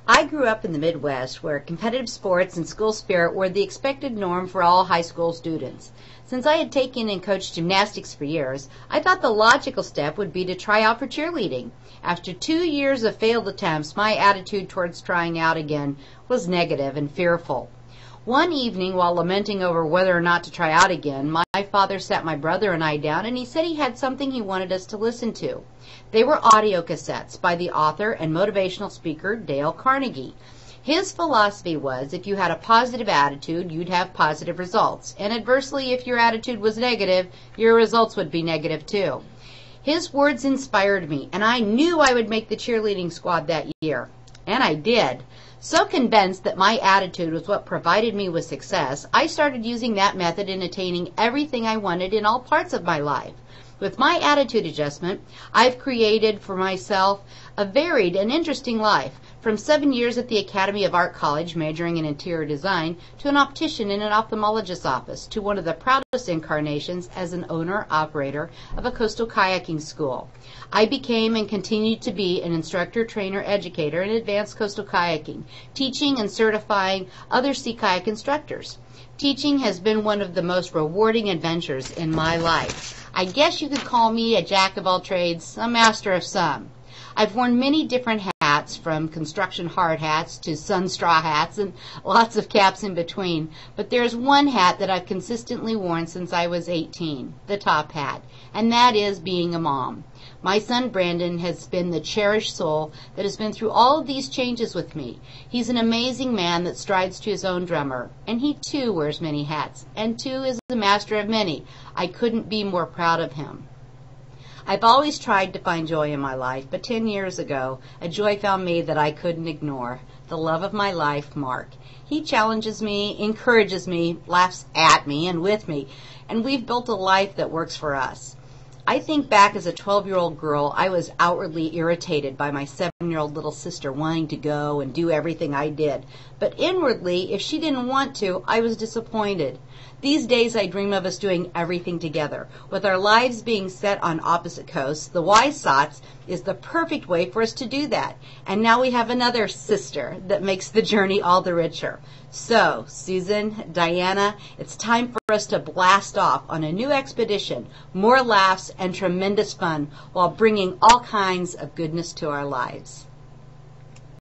I grew up in the Midwest where competitive sports and school spirit were the expected norm for all high school students. Since I had taken and coached gymnastics for years, I thought the logical step would be to try out for cheerleading. After 2 years of failed attempts, my attitude towards trying out again was negative and fearful. One evening, while lamenting over whether or not to try out again, my father sat my brother and I down and he said he had something he wanted us to listen to. They were audio cassettes by the author and motivational speaker Dale Carnegie. His philosophy was if you had a positive attitude, you'd have positive results. And adversely, if your attitude was negative, your results would be negative too. His words inspired me, and I knew I would make the cheerleading squad that year. And I did. So convinced that my attitude was what provided me with success, I started using that method in attaining everything I wanted in all parts of my life. With my attitude adjustment, I've created for myself a varied and interesting life, from 7 years at the Academy of Art College majoring in interior design, to an optician in an ophthalmologist's office, to one of the proudest incarnations as an owner-operator of a coastal kayaking school. I became and continue to be an instructor, trainer, educator in advanced coastal kayaking, teaching and certifying other sea kayak instructors. Teaching has been one of the most rewarding adventures in my life. I guess you could call me a jack of all trades, a master of some. I've worn many different hats, from construction hard hats to sun straw hats and lots of caps in between, but there's one hat that I've consistently worn since I was 18, the top hat, and that is being a mom. My son Brandon has been the cherished soul that has been through all of these changes with me. He's an amazing man that strides to his own drummer, and he too wears many hats, and too is the master of many. I couldn't be more proud of him. I've always tried to find joy in my life, but 10 years ago, a joy found me that I couldn't ignore. The love of my life, Mark. He challenges me, encourages me, laughs at me and with me, and we've built a life that works for us. I think back as a 12-year-old girl, I was outwardly irritated by my 7-year-old little sister wanting to go and do everything I did. But inwardly, if she didn't want to, I was disappointed. These days I dream of us doing everything together. With our lives being set on opposite coasts, the SOTSS is the perfect way for us to do that. And now we have another sister that makes the journey all the richer. So, Susan, Diana, it's time for us to blast off on a new expedition, more laughs and tremendous fun, while bringing all kinds of goodness to our lives.